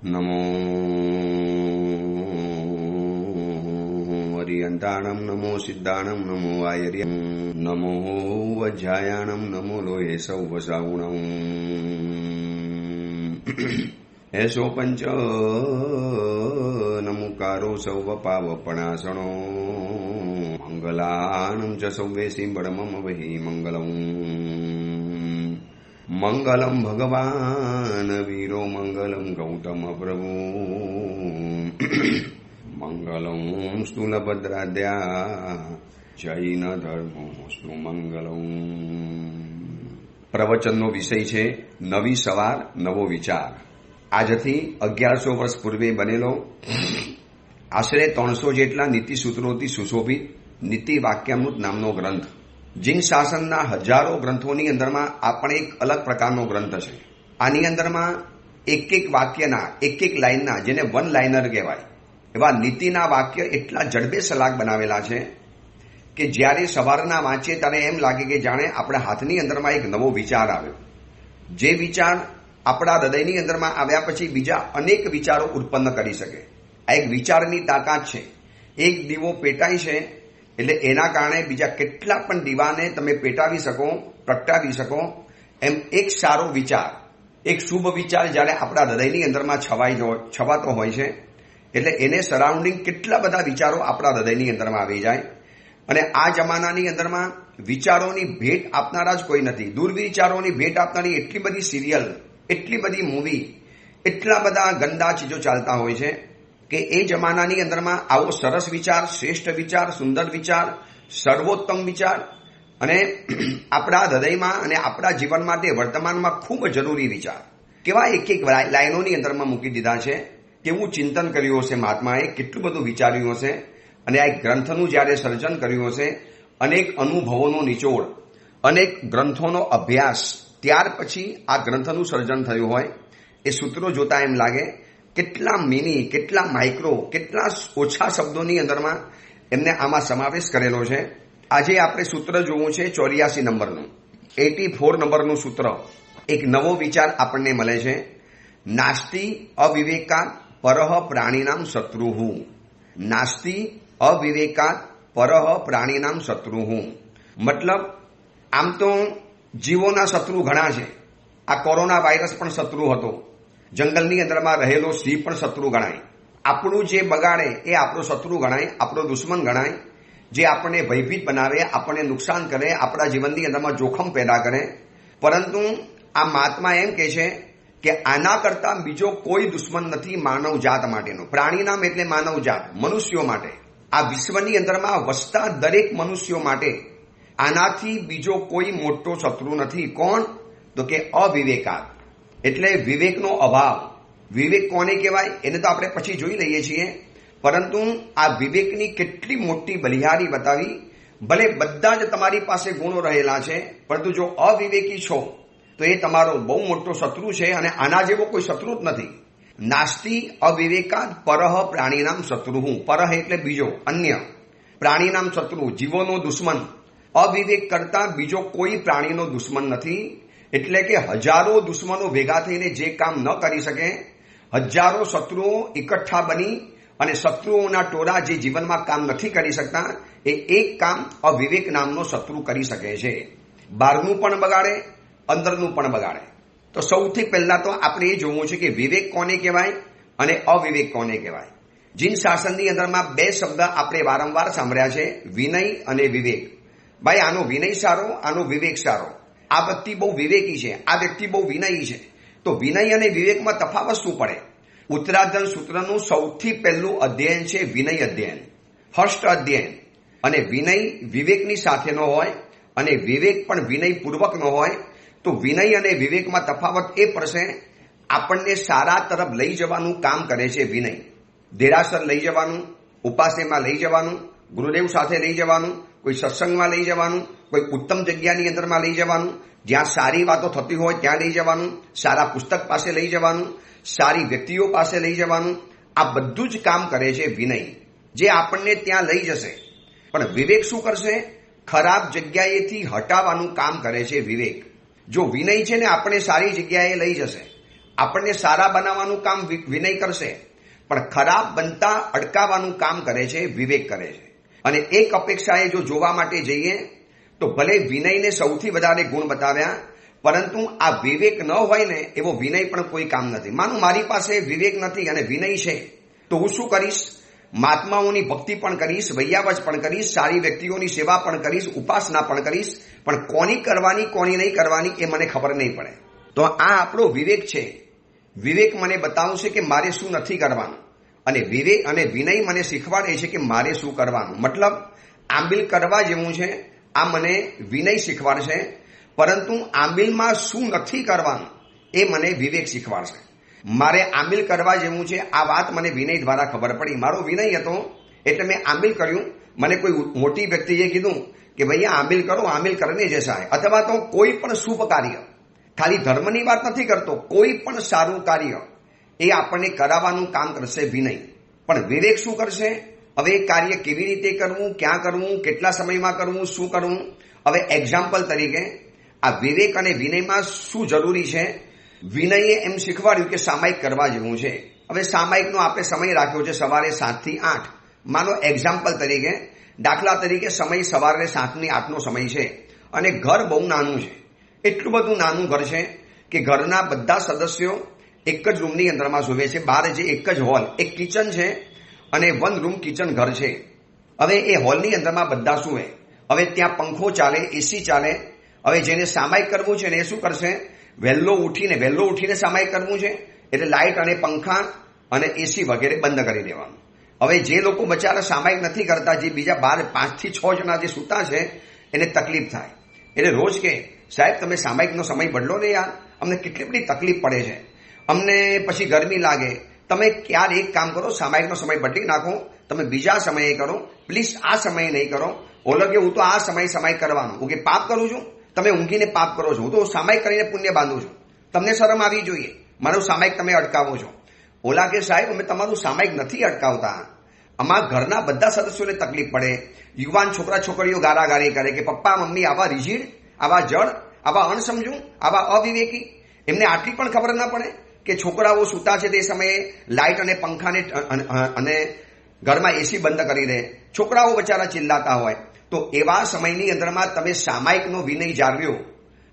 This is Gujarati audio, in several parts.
નમો હરિયંતાણમ નમો સિદ્ધાણમ નમો આયર્યમ નમો વજ્જાયાણમ નમો લોહે સૌવસાઉણમ એસો પંચ નમુકારો સૌવ પાવપણાસણો મંગલાનમ ચ સૌવે સિંબળમમ વહી મંગલમ મંગલમ ભગવાન વીરો મંગલમ ગૌતમ પ્રભુ મંગલમ સ્થૂલભદ્રાદ્યા જૈન ધર્મોસ્તુ મંગલમ. પ્રવચનનો વિષય છે નવી સવાર નવો વિચાર. આજથી 1100 વર્ષ પૂર્વે બનેલો આશરે 300 જેટલા નીતિ સૂત્રોથી સુશોભિત નીતિ વાક્યામૃત નામનો ગ્રંથ. જીન શાસનના હજારો ગ્રંથોની અંદરમાં આ પણ એક અલગ પ્રકારનો ગ્રંથ છે. આની અંદરમાં એક એક વાક્યના એક એક લાઇનના, જેને વન લાઇનર કહેવાય, એવા નીતિના વાક્ય એટલા જડબે સલાક બનાવેલા છે કે જ્યારે સવારના વાંચીએ ત્યારે એમ લાગે કે જાણે આપણા હાથની અંદરમાં એક નવો વિચાર આવ્યો. જે વિચાર આપણા હૃદયની અંદરમાં આવ્યા પછી બીજા અનેક વિચારો ઉત્પન્ન કરી શકે. આ એક વિચારની તાકાત છે. એક દીવો પેટાય છે એટલે એના કારણે બીજા કેટલા પણ દીવાને તમે પેટાવી શકો, પ્રગટાવી શકો. એમ એક સારો વિચાર, એક શુભ વિચાર જ્યારે આપણા હૃદયની અંદરમાં છવાતો હોય છે એટલે એને સરાઉન્ડિંગ કેટલા બધા વિચારો આપણા હૃદયની અંદરમાં આવી જાય. અને આ જમાનાની અંદરમાં વિચારોની ભેટ આપનારા જ કોઈ નથી. દુર્વિચારોની ભેટ આપનારી એટલી બધી સિરિયલ, એટલી બધી મૂવી, એટલા બધા ગંદા ચીજો ચાલતા હોય છે કે એ જમાનાની અંદરમાં આવો સરસ વિચાર, શ્રેષ્ઠ વિચાર, સુંદર વિચાર, સર્વોત્તમ વિચાર અને આપણા હૃદયમાં અને આપણા જીવન માટે વર્તમાનમાં ખૂબ જરૂરી વિચાર કેવા એક એક લાઈનોની અંદરમાં મૂકી દીધા છે. કેવું ચિંતન કર્યું હશે મહાત્માએ, કેટલું બધું વિચાર્યું હશે. અને આ એક ગ્રંથનું જ્યારે સર્જન કર્યું હશે, અનેક અનુભવોનો નિચોડ, અનેક ગ્રંથોનો અભ્યાસ, ત્યાર પછી આ ગ્રંથનું સર્જન થયું હોય. એ સૂત્રો જોતા એમ લાગે કેટલા મિની, કેટલા માઇક્રો, કેટલા ઓછા શબ્દોની અંદરમાં એમને આમાં સમાવેશ કરેલો છે. આજે આપણે સૂત્ર જોવું છે 84 નંબરનું, 84 નંબરનું સૂત્ર. એક નવો વિચાર આપણને મળે છે. નાસ્તિ અવિવેકાત પરહ પ્રાણીનામ શત્રુહુ. નાસ્તિ અવિવેકાત પરહ પ્રાણીનામ શત્રુહુ. મતલબ આમ તો જીવોના શત્રુ ઘણા છે. આ કોરોના વાયરસ પણ શત્રુ હતો. જંગલની અંદરમાં રહેલો સિંહ પણ શત્રુ ગણાય. આપણું જે બગાડે એ આપણો શત્રુ ગણાય, આપણો દુશ્મન ગણાય. જે આપણને ભયભીત બનાવે, આપણને નુકસાન કરે, આપણા જીવનની અંદરમાં જોખમ પેદા કરે. પરંતુ આ મહાત્મા એમ કહે છે કે આના કરતા બીજો કોઈ દુશ્મન નથી માનવ જાત માટેનો. પ્રાણીનામ એટલે માનવ જાત, મનુષ્યો માટે, આ વિશ્વની અંદરમાં વસતા દરેક મનુષ્યો માટે આનાથી બીજો કોઈ મોટો શત્રુ નથી. કોણ? તો કે અવિવેકાત, એટલે વિવેકનો અભાવ. વિવેક કોને કહેવાય એને તો આપણે પછી જોઈ લઈએ છીએ. પરંતુ આ વિવેકની કેટલી મોટી બલિહારી બતાવી. ભલે બધા જ તમારી પાસે ગુણો રહેલા છે, પરંતુ જો અવિવેકી છો તો એ તમારો બહુ મોટો શત્રુ છે અને આના જેવો કોઈ શત્રુ જ નથી. નાસ્તિ અવિવેકાત પરહ પ્રાણીનામ શત્રુહુ. પરહ એટલે બીજો, અન્ય. પ્રાણીનામ શત્રુ, જીવોનો દુશ્મન. અવિવેક કરતા બીજો કોઈ પ્રાણીનો દુશ્મન નથી. એટલે કે હજારો દુશ્મનો ભેગા થઈને જે કામ ન કરી શકે, હજારો શત્રુઓ એકઠા બની અને શત્રુઓના ટોળા જે જીવનમાં કામ નથી કરી શકતા, એ એક કામ અવિવેક નામનો શત્રુ કરી શકે છે. બહારનું પણ બગાડે, અંદરનું પણ બગાડે. તો સૌથી પહેલા તો આપણે એ જોવું છે કે વિવેક કોને કહેવાય અને અવિવેક કોને કહેવાય. જીન શાસનની અંદરમાં બે શબ્દ આપણે વારંવાર સાંભળ્યા છે, વિનય અને વિવેક. ભાઈ આનો વિનય સારો, આનો વિવેક સારો. આ વ્યક્તિ બહુ વિવેકી છે, આ વ્યક્તિ બહુ વિનયી છે. તો વિનય અને વિવેકમાં તફાવત શું પડે? ઉત્તરાર્ધન સૂત્રનું સૌથી પહેલું અધ્યયન છે વિનય અધ્યયન, ફર્સ્ટ અધ્યયન. અને વિનય વિવેકની સાથેનો હોય અને વિવેક પણ વિનયપૂર્વકનો હોય. તો વિનય અને વિવેકમાં તફાવત એ પડશે, આપણને સારા તરફ લઈ જવાનું કામ કરે છે વિનય. દેરાસર લઈ જવાનું, ઉપાસનામાં લઈ જવાનું, ગુરુદેવ સાથે લઈ જવાનું, કોઈ સત્સંગમાં લઈ જવાનું, કોઈ ઉત્તમ જગ્યાની અંદરમાં લઈ જવાનું, જ્યાં સારી વાતો થતી હોય ત્યાં લઈ જવાનું, સારા પુસ્તક પાસે લઈ જવાનું, સારી વ્યક્તિઓ પાસે લઈ જવાનું. આ બધું જ કામ કરે છે વિનય, જે આપણને ત્યાં લઈ જશે. પણ વિવેક શું કરશે? ખરાબ જગ્યાએથી હટાવવાનું કામ કરે છે વિવેક. જો વિનય છે ને આપણે સારી જગ્યાએ લઈ જશે આપણને સારા બનાવવાનું કામ વિનય કરશે, પણ ખરાબ બનતા અટકાવવાનું કામ કરે છે વિવેક કરે છે. અને એક અપેક્ષાએ જો જોવા માટે જઈએ તો ભલે વિનયને સૌથી વધારે ગુણ બતાવ્યા, પરંતુ આ વિવેક ન હોય ને એવો વિનય પણ કોઈ કામ નથી. માનું મારી પાસે વિવેક નથી અને વિનય છે, તો હું શું કરીશ? મહાત્માઓની ભક્તિ પણ કરીશ, વૈયાવચ પણ કરીશ, સારી વ્યક્તિઓની સેવા પણ કરીશ, ઉપાસના પણ કરીશ, પણ કોની કરવાની કોની નહીં કરવાની એ મને ખબર નહીં પડે. તો આ આપણો વિવેક છે. વિવેક મને બતાવશે કે મારે શું નથી કરવાનું, અને વિવેક અને વિનય મને શીખવાડે છે કે મારે શું કરવાનું. મતલબ આંબિલ કરવા જેવું છે, આ મને વિનય શીખવાડશે, પરંતુ આંબિલમાં શું નથી કરવાનું એ મને વિવેક શીખવાડશે. મારે આંબિલ કરવા જેવું છે આ વાત મને વિનય દ્વારા ખબર પડી. મારો વિનય હતો એટલે મેં આંબિલ કર્યું. મને કોઈ મોટી વ્યક્તિએ કીધું કે ભાઈ આંબિલ કરો, આંબિલ કરને જૈસા હૈ. અથવા તો કોઈ પણ શુભ કાર્ય, ખાલી ધર્મની વાત નથી કરતો, કોઈ પણ સારું કાર્ય એ આપણને કરાવવાનું કામ કરશે વિનય. પણ વિવેક શું કરશે? હવે એ કાર્ય કેવી રીતે કરવું, ક્યાં કરવું, કેટલા સમયમાં કરવું, શું કરવું. હવે એક્ઝામ્પલ તરીકે આ વિવેક અને વિનયમાં શું જરૂરી છે? વિનયે એમ શીખવાડ્યું કે સામાયિક કરવા જેવું છે. હવે સામાયિકનો આપણે સમય રાખ્યો છે સવારે 7 થી 8. માનો એક્ઝામ્પલ તરીકે, દાખલા તરીકે સમય સવારે 7 થી 8નો સમય છે અને ઘર બહુ નાનું છે. એટલું બધું નાનું ઘર છે કે ઘરના બધા સદસ્યો એક જ રૂમની અંદરમાં સૂવે છે. બહાર જે એક જ હોલ, એક કિચન છે અને 1 રૂમ કિચન ઘર છે. હવે એ હોલની અંદરમાં બધા સૂવે. હવે ત્યાં પંખો ચાલે, એસી ચાલે. હવે જેને સામાયિક કરવું છે ને એ શું કરશે? વહેલો ઉઠીને સામાયિક કરવું છે એટલે લાઇટ અને પંખા અને એસી વગેરે બંધ કરી દેવાનું. હવે જે લોકો બચારા સામાયિક નથી કરતા, જે બીજા 5 થી 6 જણા જે સૂતા છે એને તકલીફ થાય. એટલે રોજ કે સાહેબ તમે સામાયિકનો સમય બદલો ને યાર, અમને કેટલી બધી તકલીફ પડે છે, અમને પછી ગરમી લાગે. તમે ક્યારે એક કામ કરો, સામાયિકનો સમય બદલી નાખો, તમે બીજા સમયે કરો, પ્લીઝ આ સમયે નહીં કરો. ઓલો કે હું તો આ સમય કરવાનું, હું કે પાપ કરું છું, તમે ઊંઘીને પાપ કરો છો, હું તો સામાયિક કરીને પુણ્ય બાંધું છું. તમને શરમ આવી જોઈએ, મારું સામાયિક તમે અટકાવો છો. ઓલા કે સાહેબ અમે તમારું સામાયિક નથી અટકાવતા, અમારા ઘરના બધા સદસ્યોને તકલીફ પડે. યુવાન છોકરા છોકરીઓ ગારાગારી કરે કે પપ્પા મમ્મી આવા રિજીડ, આવા જડ, આવા અણસમજુ, આવા અવિવેકી. એમને આટલી પણ ખબર ના પડે કે છોકરાઓ સૂતા છે તે સમયે લાઇટ અને પંખાને અને ઘરમાં એસી બંધ કરી દે, છોકરાઓ બચારા ચિલ્લાતા હોય. તો એવા સમયની અંદરમાં તમે સામાયિકનો વિનય જાળવ્યો,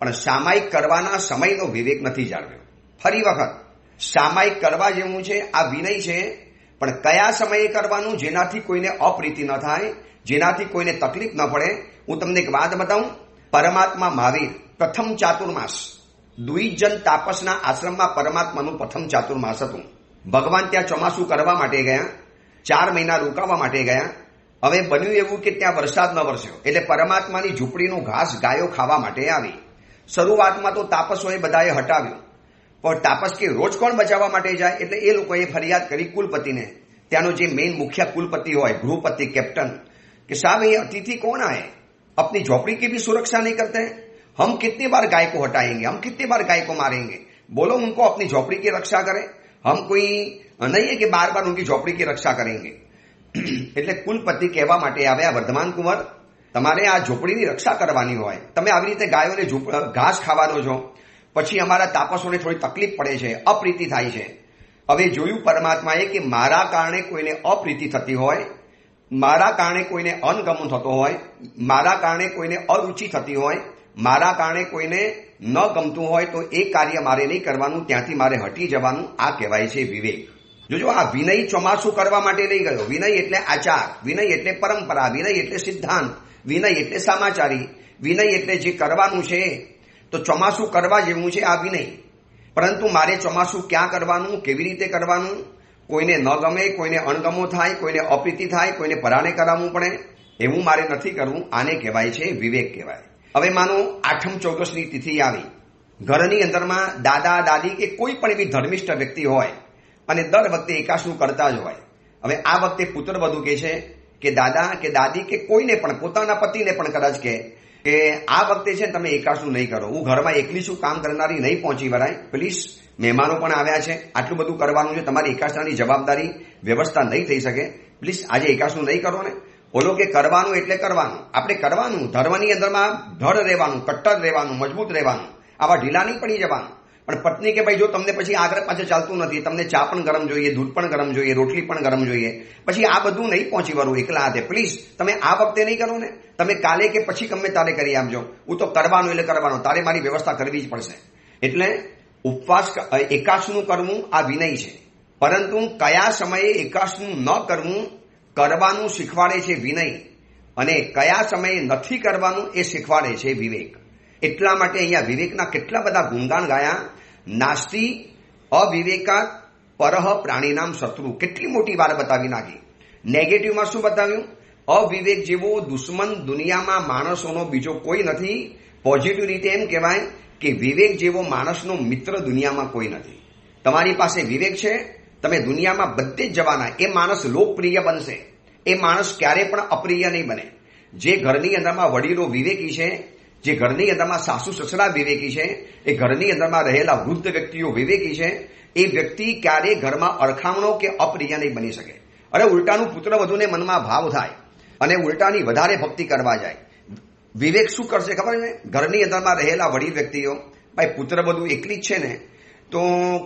પણ સામાયિક કરવાના સમયનો વિવેક નથી જાળવ્યો. ફરી વખત સામાયિક કરવા જેવું છે આ વિનય છે, પણ કયા સમયે કરવાનું જેનાથી કોઈને અપ્રીતિ ન થાય, જેનાથી કોઈને તકલીફ ન પડે. હું તમને એક વાત બતાવું. પરમાત્મા મહાવીર પ્રથમ ચાતુર્માસ, દ્વિજન તાપસના આશ્રમમાં પરમાત્માનું પ્રથમ ચાતુર્માસ હતું. ભગવાન ત્યાં ચોમાસું કરવા માટે ગયા, 4 મહિના રોકાવા માટે ગયા. હવે બન્યું એવું કે ત્યાં વરસાદ ન વરસ્યો એટલે પરમાત્માની ઝૂંપડીનું ઘાસ ગાયો ખાવા માટે આવી. શરૂઆતમાં તો તાપસોએ બધાએ હટાવ્યું, પણ તાપસ કે રોજ કોણ બચાવવા માટે જાય? એટલે એ લોકોએ ફરિયાદ કરી કુલપતિને. ત્યાંનો જે મેઇન મુખ્ય કુલપતિ હોય, ગૃહપતિ, કેપ્ટન, कि साहब ये अतिथि कौन आए, अपनी झोपड़ी की भी सुरक्षा नहीं करते हैं, हम कितनी बार गाय को हटाएंगे, हम कितनी बार गाय को मारेंगे, बोलो उनको अपनी झोपड़ी की रक्षा करें, हम कोई नहीं है कि बार बार उनकी झोपड़ी की रक्षा करेंगे. એટલે કુલપતિ કહેવા માટે આવ્યા, વર્ધમાન કુંવર તમારે આ ઝોપડીની રક્ષા કરવાની હોય, તમે આવી રીતે ગાયોને ઘાસ ખાવા દો છો, પછી અમારા તાપસોને થોડી તકલીફ પડે છે, અપ્રીતિ થાય છે. હવે જોયું પરમાત્માએ કે મારા કારણે કોઈને અપ્રીતિ થતી હોય, મારા કારણે કોઈને અનગમન થતો હોય, મારા કારણે કોઈને અરુચિ થતી હોય, મારા કારણે કોઈને ન ગમતું હોય, તો એ કાર્ય મારે નહીં કરવાનું, ત્યાંથી મારે હટી જવાનું. આ કહેવાય છે વિવેક. જોજો આ વિનય ચોમાસું કરવા માટે નહીં ગયો. વિનય એટલે આચાર, વિનય એટલે પરંપરા, વિનય એટલે સિદ્ધાંત, વિનય એટલે સમાચારી, વિનય એટલે જે કરવાનું છે. તો ચોમાસું કરવા જેવું છે આ વિનય. પરંતુ મારે ચોમાસું ક્યાં કરવાનું, કેવી રીતે કરવાનું, કોઈને ન ગમે, કોઈને અણગમો થાય, કોઈને અપ્રીતિ થાય, કોઈને પરાણે કરાવવું પડે, એવું મારે નથી કરવું. આને કહેવાય છે વિવેક કહેવાય. હવે માનો 8મ ચોગસની તિથિ આવી, ઘરની અંદરમાં દાદા દાદી કે કોઈ પણ એવી ધર્મિષ્ઠ વ્યક્તિ હોય અને દર વખતે એકાશનું કરતા જ હોય. હવે આ વખતે પુત્ર વધુ કહે છે કે દાદા કે દાદી કે કોઈને પણ, પોતાના પતિને પણ કદાચ કે આ વખતે છે તમે એકાશનું નહીં કરો, હું ઘરમાં એકલી છું, કામ કરનારી નહીં પહોંચી વળાય, પ્લીઝ મહેમાનો પણ આવ્યા છે, આટલું બધું કરવાનું છે, તમારી એકાશનાની જવાબદારી વ્યવસ્થા નહીં થઈ શકે, પ્લીઝ આજે એકાશનું નહીં કરો ને. ઓલો કે કરવાનું એટલે કરવાનું, આપણે કરવાનું, ધર્મની અંદરમાં ધડ રહેવાનું, કટ્ટર રહેવાનું, મજબૂત રહેવાનું, આવા ઢીલા નહીં પડી જવાનું. પણ પત્ની કે ભાઈ જો તમને પછી આગળ પાછળ ચાલતું નથી, તમને ચા પણ ગરમ જોઈએ, દૂધ પણ ગરમ જોઈએ, રોટલી પણ ગરમ જોઈએ, પછી આ બધું નહીં પહોંચી વળું એકલા હાથે, પ્લીઝ તમે આ વખતે નહીં કરો ને, તમે કાલે કે પછી ગમે તારે કરી આપજો, હું તો કરવાનું એટલે કરવાનું, તારે મારી વ્યવસ્થા કરવી જ પડશે. એટલે ઉપવાસ એકાશનું કરવું આ વિનય છે, પરંતુ કયા સમયે એકાશનું ન કરવું કરવાનું શીખવાડે છે વિનય, અને કયા સમયે નથી કરવાનું એ શીખવાડે છે વિવેક. એટલા માટે અહીંયા વિવેકના કેટલા બધા ગુણગાન ગાયા. નાસ્તિ અવિવેકાત પરહ પ્રાણીનામ શત્રુ, કેટલી મોટી વાત બતાવી નાખી. નેગેટિવમાં શું બતાવ્યું? અવિવેક જેવો દુશ્મન દુનિયામાં માણસોનો બીજો કોઈ નથી. પોઝિટિવ રીતે એમ કહેવાય કે વિવેક જેવો માણસનો મિત્ર દુનિયામાં કોઈ નથી. તમારી પાસે વિવેક છે, તમે દુનિયામાં બધે જ જવાના. એ માણસ લોકપ્રિય બનશે, એ માણસ ક્યારે પણ અપ્રિય નહીં બને. જે ઘરની અંદરમાં વડીલો વિવેકી છે, જે ઘરની અંદરમાં સાસુ સસરા વિવેકી છે, એ ઘરની અંદરમાં રહેલા વૃદ્ધ વ્યક્તિઓ વિવેકી છે, એ વ્યક્તિ ક્યારે ઘરમાં અરખામણો કે અપ્રિય નહીં બની શકે. અરે ઉલટાનું પુત્ર વધુને મનમાં ભાવ થાય અને ઉલટાની વધારે ભક્તિ કરવા જાય. વિવેક શું કરશે ખબર છે? ઘરની અંદરમાં રહેલા વડીલ વ્યક્તિઓ, ભાઈ પુત્ર બધું એકલી જ છે ને, તો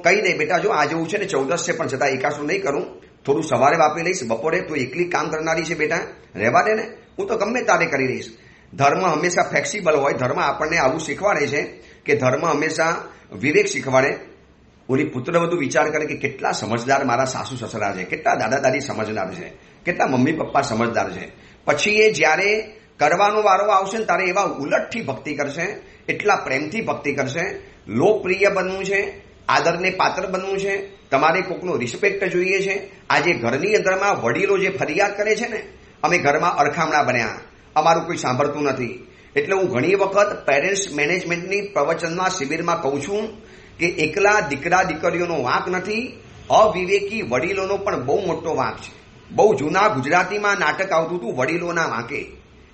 કઈ નહીં બેટા, જો આ જેવું છે ને 14 છે પણ છતાં એકાશનું નહીં કરું, થોડું સવારે વાપરી લઈશ, બપોરે તું એકલી કામ કરનારી છે બેટા, રહેવા દે ને, હું તો ગમે તારે કરી રહીશ. ધર્મ હંમેશા ફ્લેક્સિબલ હોય. ધર્મ આપણને આવું શીખવાડે છે કે ધર્મ હંમેશા વિવેક શીખવાડે. ઓલી પુત્ર બધું વિચાર કરે કે કેટલા સમજદાર મારા સાસુ સસરા છે, કેટલા દાદા દાદી સમજદાર છે, કેટલા મમ્મી પપ્પા સમજદાર છે. પછી એ જ્યારે કરવાનો વારો આવશે ને ત્યારે એવા ઉલટથી ભક્તિ કરશે, એટલા પ્રેમથી ભક્તિ કરશે. લોકપ્રિય બનવું છે, આદરને પાત્ર બનવું છે, તમારે કોકનો રિસ્પેક્ટ જોઈએ છે. આજે ઘરની અંદરમાં વડીલો જે ફરિયાદ કરે છે ને, અમે ઘરમાં અરખામણા બન્યા, અમારું કોઈ સાંભળતું નથી. એટલે હું ઘણી વખત પેરેન્ટ્સ મેનેજમેન્ટની પ્રવચનમાં શિબિરમાં કહું છું કે એકલા દીકરા દીકરીઓનો વાંક નથી, અવિવેકી વડીલોનો પણ બહુ મોટો વાંક છે. બહુ જૂના ગુજરાતીમાં નાટક આવતું હતું વડીલોના વાંકે.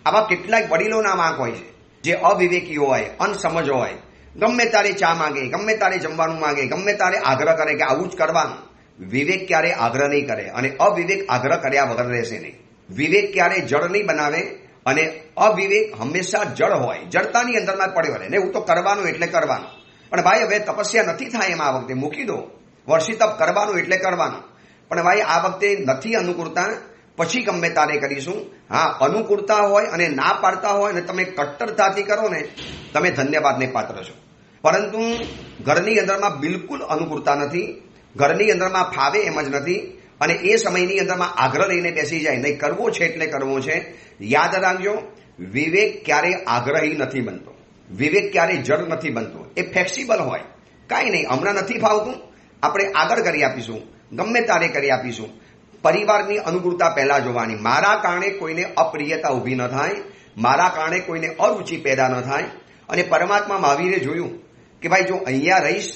આવા કેટલાક વડીલોના વાંક હોય છે જે અવિવેકી હોય, અનસમજ હોય. ગમે તારે ચા માંગે, ગમે તારે જમવાનું માંગે, ગમે તારે આગ્રહ કરે કે આવું જ કરવાનું. વિવેક ક્યારે આગ્રહ નહીં કરે અને અવિવેક આગ્રહ કર્યા વગર રહેશે નહીં. વિવેક ક્યારે જળ નહીં બનાવે અને અવિવેક હંમેશા જળ હોય, જડતાની અંદરમાં પડ્યો રહે ને, હું તો કરવાનું એટલે કરવાનું. પણ ભાઈ હવે તપસ્યા નથી થાય એમ, આ વખતે મૂકી દો. વર્ષી તપ કરવાનું એટલે કરવાનું, પણ ભાઈ આ વખતે નથી અનુકૂળતા, પછી ગમે તારે કરીશું. હા, અનુકૂળતા હોય અને ના પાડતા હોય અને તમે કટ્ટરતાથી કરો ને, તમે ધન્યવાદને પાત્ર છો. પરંતુ ઘરની અંદરમાં બિલકુલ અનુકૂળતા નથી, ઘરની અંદરમાં ફાવે એમ જ નથી, અને એ સમયની અંદરમાં આગ્રહ લઈને બેસી જાય, નહીં કરવો છે એટલે કરવો છે. યાદ રાખજો, વિવેક ક્યારે આગ્રહી નથી બનતો, વિવેક ક્યારે જડ નથી બનતો. એ ફ્લેક્સિબલ હોય. કાંઈ નહીં, હમણાં નથી ફાવતું, આપણે આગળ કરી આપીશું, ગમે તારે કરી આપીશું. પરિવારની અનુકૂળતા પહેલા જોવાની. મારા કારણે કોઈને અપ્રિયતા ઊભી ન થાય, મારા કારણે કોઈને અરુચિ પેદા ન થાય. અને પરમાત્મા મહાવીરે જોયું કે ભાઈ જો અહીંયા રહીશ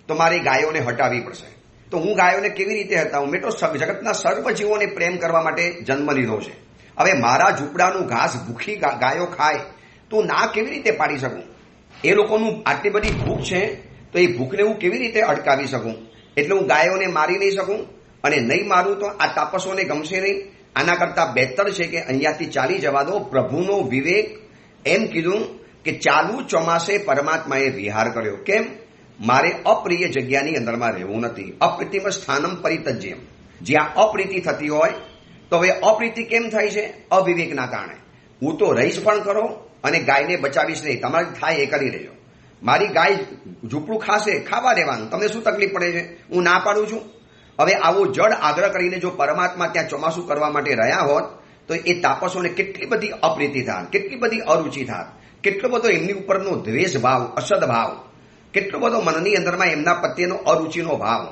તો મારી ગાયોને હટાવવી પડશે, તો હું ગાયોને કેવી રીતે હટાવું? મેં તો જગતના સર્વ જીવોને પ્રેમ કરવા માટે જન્મ લીધો છે. હવે મારા ઝૂંપડાનું ઘાસ ભૂખી ગાયો ખાય તો ના કેવી રીતે પાડી શકું? એ લોકોનું આટલી બધી ભૂખ છે તો એ ભૂખને હું કેવી રીતે અટકાવી શકું? એટલે હું ગાયોને મારી નહીં શકું, અને નહીં મારું તો આ તાપસોને ગમશે નહીં. આના કરતાં બહેતર છે કે અહીંયાથી ચાલી જવા દો. પ્રભુનો વિવેક એમ કીધું કે ચાલુ ચોમાસે પરમાત્માએ વિહાર કર્યો. કેમ? મારે અપ્રિય જગ્યાની અંદરમાં રહેવું નથી. અપ્રીતિમ સ્થાનમ પરિતજ્યમ. જ્યાં અપ્રીતિ થતી હોય તો હવે અપ્રીતિ કેમ થાય છે? અવિવેકના કારણે. હું તો રહીશ પણ કરો અને ગાયને બચાવીશ નહીં, તમારે થાય એ કરી લેજો. મારી ગાય ઝૂંપડું ખાશે, ખાવા દેવાનું, તમને શું તકલીફ પડે છે? હું ના પાડું છું. હવે આવો જડ આગ્રહ કરીને જો પરમાત્મા ત્યાં ચોમાસું કરવા માટે રહ્યા હોત તો એ તાપસોને કેટલી બધી અપ્રીતિ થાત, કેટલી બધી અરુચિ થાત, કેટલો બધો એમની ઉપરનો દ્વેષ ભાવ, અસદ ભાવ, કેટલો બધો મનની અંદરમાં એમના પ્રત્યેનો અરુચિનો ભાવ.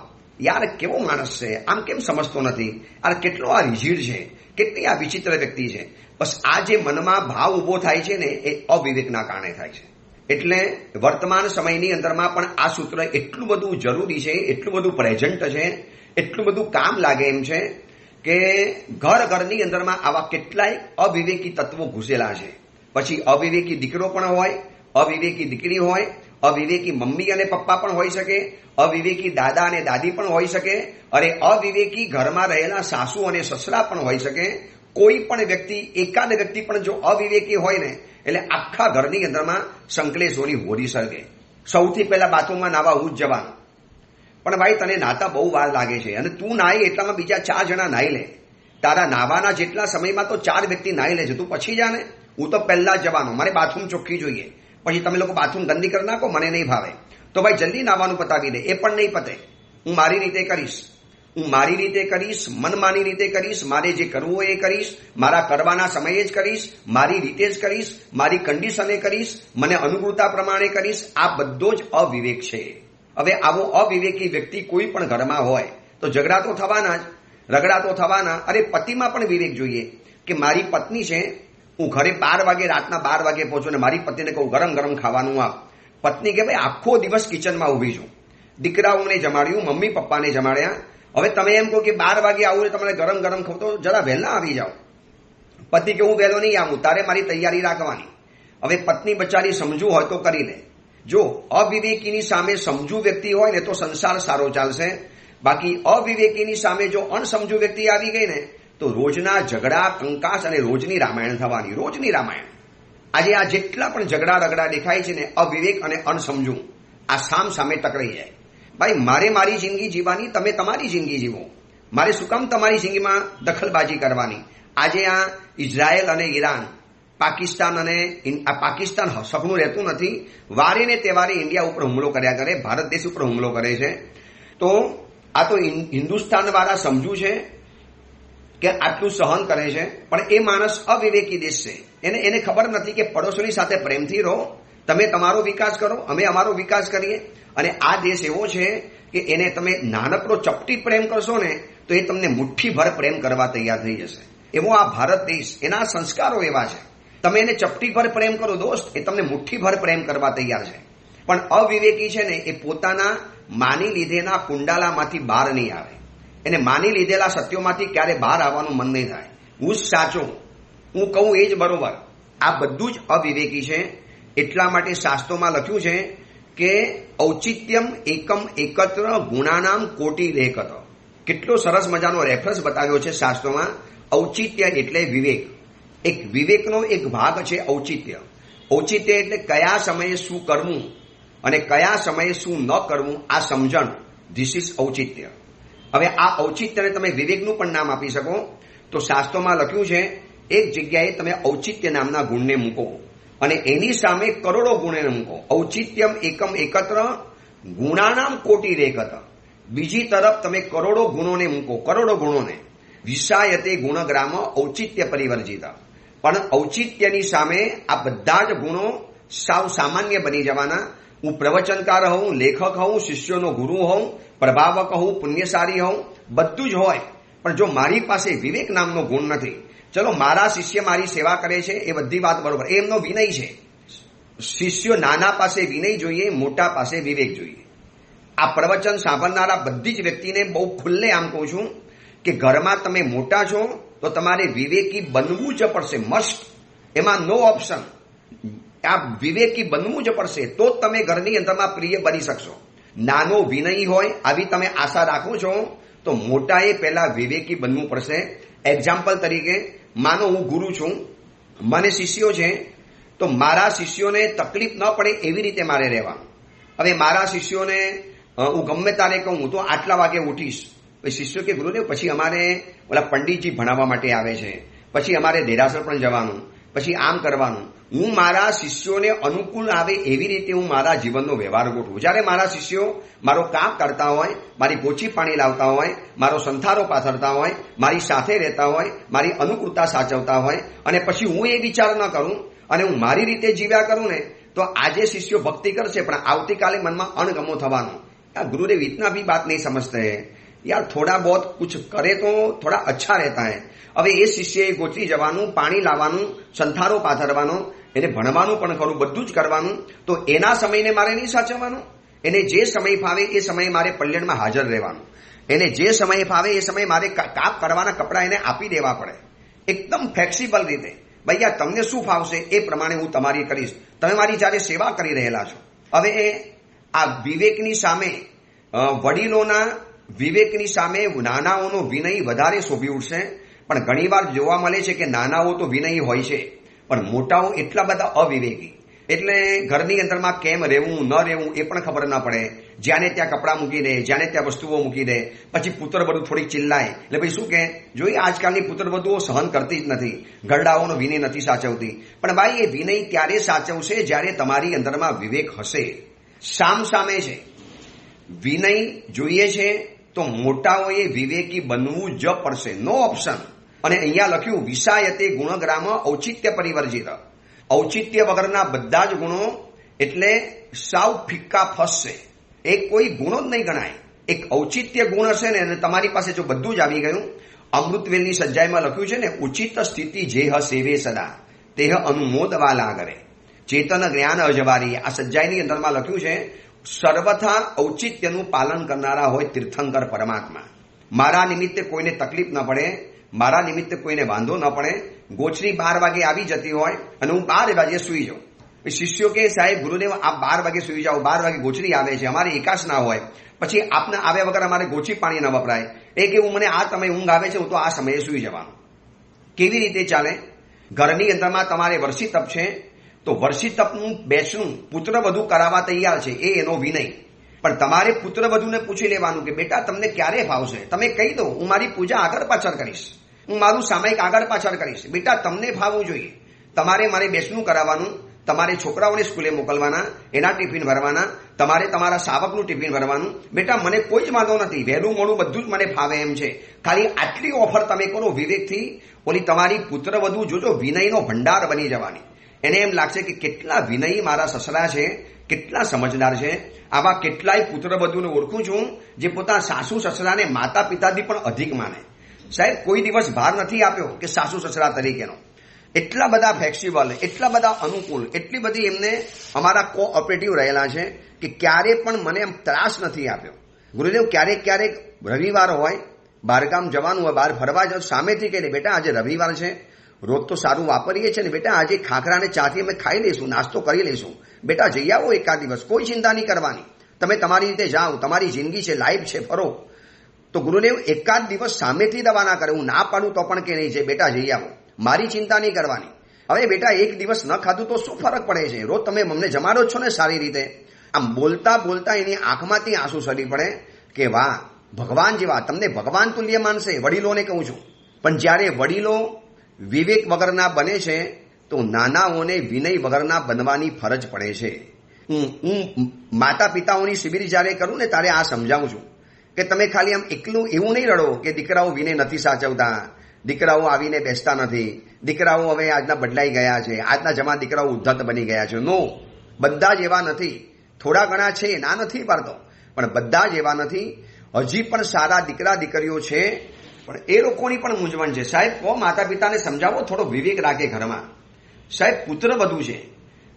યાર કેવો માણસ છે, આમ કેમ સમજતો નથી? યાર કેટલો આ રિઝીડ છે, કેટલી આ વિચિત્ર વ્યક્તિ છે. બસ આ જે મનમાં ભાવ ઉભો થાય છે ને, એ અવિવેકના કારણે થાય છે. એટલે વર્તમાન સમયની અંદરમાં પણ આ સૂત્ર એટલું બધું જરૂરી છે, એટલું બધું પ્રેઝન્ટ છે, એટલું બધું કામ લાગે એમ છે કે ઘરની અંદરમાં આવા કેટલાય અવિવેકી તત્વો ઘૂસેલા છે. પછી અવિવેકી દીકરો પણ હોય, અવિવેકી દીકરી હોય, અવિવેકી મમ્મી અને પપ્પા પણ હોઈ શકે, અવિવેકી દાદા અને દાદી પણ હોઈ શકે, અરે અવિવેકી ઘરમાં રહેલા સાસુ અને સસરા પણ હોઈ શકે. કોઈ પણ વ્યક્તિ, એકાદ વ્યક્તિ પણ જો અવિવેકી હોય ને, એટલે આખા ઘરની અંદરમાં સંકલેશોની હોરી સળગે. સૌથી પહેલા બાથરૂમમાં નાવા હું જ જવાનું. પણ ભાઈ તને નાતા બહુ વાર લાગે છે અને તું નાહી એટલામાં બીજા 4 જણા નાહી લે. તારા નાવાના જેટલા સમયમાં તો 4 વ્યક્તિ નાહી લે છે, તું પછી જાને. હું તો પહેલા જ જવાનો, મારે બાથરૂમ ચોખ્ખી જોઈએ. પછી તમે લોકો બાથરૂમ ગંદી કરી નાખો, મને નહીં ભાવે. તો ભાઈ જલ્દી નાવાનું પતાવી દે. એ પણ નહીં પતે. હું મારી રીતે કરીશ, હું મારી રીતે કરીશ, મનમાની રીતે કરીશ. મારે જે કરવું હોય એ કરીશ, મારા કરવાના સમયે જ કરીશ, મારી રીતે જ કરીશ, મારી કન્ડિશને કરીશ, મને અનુકૂળતા પ્રમાણે કરીશ. આ બધો જ અવિવેક છે. હવે આવો અવિવેકી વ્યક્તિ કોઈ પણ ઘરમાં હોય તો ઝઘડા તો થવાના જ, રગડા તો થવાના. અરે પતિમાં પણ વિવેક જોઈએ કે મારી પત્ની છે, હું ઘરે 12 વાગે, રાતના 12 વાગે પહોંચું ને મારી પત્નીને કહું ગરમ ગરમ ખાવાનું આપ. પત્ની કે ભાઈ આખો દિવસ કિચનમાં ઊભી છું, દીકરાઓને જમાડ્યું, મમ્મી પપ્પાને જમાડ્યા, હવે તમે એમ કહો કે 12 વાગે આવું ને તમારે ગરમ ગરમ ખાવ તો જરા વહેલા આવી જાઓ. પતિ કે હું વહેલો નહીં આવું, તારે મારી તૈયારી રાખવાની. હવે પત્ની બચારી સમજુ હોય તો કરી લે. જો અવિવેકીની સામે સમજુ વ્યક્તિ હોય ને તો સંસાર સારો ચાલશે. બાકી અવિવેકીની સામે જો અણસમજુ વ્યક્તિ આવી ગઈ ને તો રોજના ઝઘડા, કંકાસ અને રોજની રામાયણ થવાની, રોજની રામાયણ. આજે આ જેટલા પણ ઝઘડા રગડા દેખાય છે ને, અવિવેક અને અણસમજુ આ સામ સામે ટકરાઈ જાય. ભાઈ મારે મારી જિંદગી જીવવાની, તમે તમારી જિંદગી જીવો. મારે શું કામ તમારી જિંદગીમાં દખલબાજી કરવાની? આજે આ ઇઝરાયલ અને ઈરાન, પાકિસ્તાન અને આ પાકિસ્તાન સપનું રહેતું નથી. વારે ને તહેવારે ઇન્ડિયા ઉપર હુમલો કર્યા કરે, ભારત દેશ ઉપર હુમલો કરે છે. તો આ તો હિન્દુસ્તાન વાળા સમજુ છે કે આટલું સહન કરે છે, પણ એ માણસ અવિવેકી દેશ છે. એને ખબર નથી કે પડોશીની સાથે પ્રેમથી રહો, તમે તમારો વિકાસ કરો, અમે અમારો વિકાસ કરીએ. અને આ દેશ એવો છે કે એને તમે નાનકડો ચપટી પ્રેમ કરશો ને તો એ તમને મુઠ્ઠીભર પ્રેમ કરવા તૈયાર થઈ જશે. એવો આ ભારત દેશ, એના સંસ્કારો એવા છે. તમે એને ચપટીભર પ્રેમ કરો દોસ્ત, એ તમને મુઠ્ઠીભર પ્રેમ કરવા તૈયાર છે. પણ અવિવેકી છે ને, એ પોતાના માની લીધેના કુંડાલામાંથી બહાર નહીં આવે. એને માની લીધેલા સત્યોમાંથી ક્યારે બહાર આવવાનું મન નહીં થાય. હું જ સાચો, હું કહું એ જ બરોબર. આ બધું જ અવિવેકી છે. એટલા માટે શાસ્ત્રોમાં લખ્યું છે કે ઔચિત્યમ એકમ એકત્ર ગુણાનામ કોટી રેકત. કેટલો સરસ મજાનો રેફરન્સ બતાવ્યો છે શાસ્ત્રોમાં. ઔચિત્ય એટલે વિવેક. એક વિવેકનો એક ભાગ છે ઔચિત્ય. ઔચિત્ય એટલે કયા સમયે શું કરવું અને કયા સમયે શું ન કરવું, આ સમજણ. ધીસ ઇઝ ઔચિત્ય. હવે આ ઔચિત્યને તમે વિવેકનું પણ નામ આપી શકો. તો શાસ્ત્રોમાં લખ્યું છે એક જગ્યાએ તમે ઔચિત્ય નામના ગુણને મૂકો અને એની સામે કરોડો ગુણને મૂકો. ઔચિત્યમ એકમ એકત્ર ગુણાનામ કોટી રેકત. બીજી તરફ તમે કરોડો ગુણોને મૂકો, કરોડો ગુણોને. વિષાયતે ગુણગ્રામ ઔચિત્ય પરિવર્જિત. પણ ઔચિત્યની સામે આ બધા જ ગુણો સાવ સામાન્ય બની જવાના. હું પ્રવચનકાર હોઉં, લેખક હોઉં, શિષ્યોનો ગુરુ હોઉં, પ્રભાવક હોઉં, પુણ્યશાળી હોઉં, બધું જ હોય, પણ જો મારી પાસે વિવેક નામનો ગુણ નથી. ચલો મારા શિષ્ય મારી સેવા કરે છે, એ બધી વાત બરોબર, એમનો વિનય છે. શિષ્યો નાના પાસે વિનય જોઈએ, મોટા પાસે વિવેક જોઈએ. આ પ્રવચન સાંભળનારા બધી જ વ્યક્તિને બહુ ખુલ્લે આમ કહું છું કે ઘરમાં તમે મોટા છો તો તમારે વિવેકી બનવું જ પડશે, મસ્ટ. એમાં નો ઓપ્શન. આ વિવેકી બનવું જ પડશે, તો જ તમે ઘરની અંદરમાં પ્રિય બની શકશો. નાનો વિનય હોય આવી તમે આશા રાખો છો તો મોટાએ પહેલા વિવેકી બનવું પડશે. એક્ઝામ્પલ તરીકે માનો હું ગુરુ છું, મને શિષ્યો છે, તો મારા શિષ્યોને તકલીફ ન પડે એવી રીતે મારે રહેવાનું. હવે મારા શિષ્યોને હું ગમે તારે કહું હું તો આટલા વાગે ઉઠીશ, શિષ્યો કે ગુરુદેવ પછી અમારે ઓલા પંડિતજી ભણાવવા માટે આવે છે, પછી અમારે દેરાસર પણ જવાનું, પછી આમ કરવાનું. હું મારા શિષ્યોને અનુકૂળ આવે એવી રીતે હું મારા જીવનનો વ્યવહાર ગોઠવું. જ્યારે મારા શિષ્યો મારો કામ કરતા હોય, મારી પોચી પાણી લાવતા હોય, મારો સંથારો પાથરતા હોય, મારી સાથે રહેતા હોય, મારી અનુકૂળતા સાચવતા હોય, અને પછી હું એ વિચાર ન કરું અને હું મારી રીતે જીવ્યા કરું ને, તો આજે શિષ્યો ભક્તિ કરશે પણ આવતીકાલે મનમાં અણગમો થવાનો. यार गुरुदेव इतना भी बात नहीं समझते हैं यार, थोड़ा बहुत कुछ करे तो थोड़ा अच्छा रहता है. હવે એ શિષ્યએ ગોચરી જવાનું, પાણી લાવવાનું, સંથારો પાથરવાનો, એને ભણવાનું પણ ખરું, બધું જ કરવાનું. તો એના સમયને મારે નહીં સાચવવાનું. એને જે સમય ફાવે એ સમયે મારે પલ્યણમાં હાજર રહેવાનું. એને જે સમયે ફાવે એ સમયે મારે કાપ કરવાના કપડાં એને આપી દેવા પડે, એકદમ ફ્લેક્સિબલ રીતે. ભાઈ યાર તમને શું ફાવશે એ પ્રમાણે હું તમારી કરીશ. તમે મારી જ્યારે સેવા કરી રહેલા છો. હવે આ વિવેકની સામે, વડીલોના વિવેકની સામે નાનાઓનો વિનય વધારે શોભી ઉઠશે. પણ ઘણીવાર જોવા મળે છે કે નાનાઓ તો વિનયી હોય છે પણ મોટાઓ એટલા બધા અવિવેકી. એટલે ઘરની અંદરમાં કેમ રહેવું ન રહેવું એ પણ ખબર ન પડે. જ્યાંને ત્યાં કપડાં મૂકી દે, જ્યાંને ત્યાં વસ્તુઓ મૂકી દે. પછી પુત્રવધુ થોડીક ચિલ્લાય એટલે ભાઈ શું કે જોઈએ આજકાલની પુત્રવધુઓ સહન કરતી જ નથી, ગરડાઓનો વિનય નથી સાચવતી. પણ ભાઈ એ વિનય ત્યારે સાચવશે જ્યારે તમારી અંદરમાં વિવેક હશે. સામે છે વિનય જોઈએ છે તો મોટાઓએ વિવેકી બનવું જ પડશે, નો ઓપ્શન. અને અહીંયા લખ્યું વિષાયતે ગુણગ્રામ ઔચિત્ય પરિવર્જિત. ઔચિત્ય વગરના બધા જ ગુણો એટલે સાવ ફિક્કા ફસશે. એ કોઈ ગુણો જ નહીં ગણાય. એક ઔચિત્ય ગુણ હશે ને અને તમારી પાસે જો બધું જ આવી ગયું. અમૃતવેલની સજ્જાઈમાં લખ્યું છે ને ઉચિત સ્થિતિ જે સેવે સદા તેહ અનુમોદવા લાગરે ચેતન જ્ઞાન અજવારી. આ સજ્જાઈની અંદરમાં લખ્યું છે સર્વથા ઔચિત્યનું પાલન કરનારા હોય તીર્થંકર પરમાત્મા. મારા નિમિત્તે કોઈને તકલીફ ન પડે, મારા નિમિત્તે કોઈને વાંધો ન પડે. ગોચરી 12 વાગે આવી જતી હોય અને હું 12 વાગે સુઈ જાઉં. શિષ્યો કે સાહેબ ગુરુદેવ આપ 12 વાગે સુઈ જાઓ, 12 વાગે ગોચરી આવે છે, અમારે એકાશ ના હોય, પછી આપના આવ્યા વગર અમારે ગોચરી પાણી ન વપરાય. એ કે હું મને આ સમયે ઊંઘ આવે છે, હું તો આ સમયે સુઈ જવાનું. કેવી રીતે ચાલે? ઘરની અંદરમાં તમારે વર્ષી તપ છે તો વર્ષી તપનું બેચનું પુત્રવધુ કરાવવા તૈયાર છે, એ એનો વિનય. પણ તમારે પુત્રવધુને પૂછી લેવાનું કે બેટા તમને ક્યારે ફાવશે, તમે કહી દો હું મારી પૂજા આગળ પાછળ કરીશ, હું મારું સામાયિક આગળ પાછળ કરીશ. બેટા તમને ફાવવું જોઈએ. તમારે મારે બેસનું કરાવવાનું, તમારે છોકરાઓને સ્કૂલે મોકલવાના, એના ટિફિન ભરવાના, તમારે તમારા શાવકનું ટિફિન ભરવાનું. બેટા મને કોઈ જ વાંધો નથી, વહેલું મોડું બધું જ મને ફાવે એમ છે. ખાલી આટલી ઓફર તમે કરો વિવેકથી, ઓલી તમારી પુત્રવધુ જોજો વિનયનો ભંડાર બની જવાની. એને એમ લાગશે કે કેટલા વિનયી મારા સસરા છે, કેટલા સમજદાર છે. આવા કેટલાય પુત્રવધુને ઓળખું છું જે પોતાના સાસુ સસરાને માતા પિતાથી પણ અધિક માને. સાહેબ કોઈ દિવસ ભાર નથી આપ્યો કે સાસુ સસરા તરીકેનો. એટલા બધા ફ્લેક્સિબલ, એટલા બધા અનુકૂળ, એટલી બધી એમને અમારા કોઓપરેટિવ રહેલા છે કે ક્યારે પણ મને એમ ત્રાસ નથી આપ્યો. ગુરુદેવ ક્યારેક રવિવાર હોય, બહારગામ જવાનું હોય, બહાર ફરવા જાવ, સામેથી કહી દે બેટા આજે રવિવાર છે, રોજ તો સારું વાપરીએ છીએ ને બેટા આજે ખાખરા અને ચાથી અમે ખાઈ લઈશું, નાસ્તો કરી લઈશું, બેટા જઈ આવો એકાદ દિવસ, કોઈ ચિંતા નહીં કરવાની, તમે તમારી રીતે જાઓ, તમારી જિંદગી છે, લાઈફ છે, ફરો. તો ગુરુદેવ એકાદ દિવસ સામેથી દવા ના કરે, હું ના પાડું તો પણ કે નહીં છે બેટા જઈ આવો, મારી ચિંતા નહીં કરવાની. હવે બેટા એક દિવસ ન ખાધું તો શું ફરક પડે છે, રોજ તમે અમને જમાડો છો ને સારી રીતે. આમ બોલતા બોલતા એની આંખમાંથી આંસુ સરી પડે કે વાહ ભગવાન જેવા, તમને ભગવાન તુલ્ય માનશે, વડીલોને કહું છું. પણ જ્યારે વડીલો વિવેક વગરના બને છે તો નાનાઓને વિનય વગરના બનવાની ફરજ પડે છે. હું માતા પિતાઓની શિબિર જ્યારે કરું ને ત્યારે આ સમજાવું છું કે તમે ખાલી આમ એકલું એવું નહીં રડો કે દીકરાઓ વિનય નથી સાચવતા, દીકરાઓ આવીને બેસતા નથી, દીકરાઓ હવે આજના બદલાઈ ગયા છે, આજના જમા દીકરાઓ ઉદ્ધત બની ગયા છે. નો, બધા જ એવા નથી. થોડા ઘણા છે, ના નથી પાડતો, પણ બધા જ એવા નથી. હજી પણ સારા દીકરા દીકરીઓ છે, પણ એ લોકોની પણ મૂંઝવણ છે. સાહેબ કહો માતા પિતાને સમજાવો, થોડો વિવેક રાખે ઘરમાં. સાહેબ પુત્ર વધુ છે,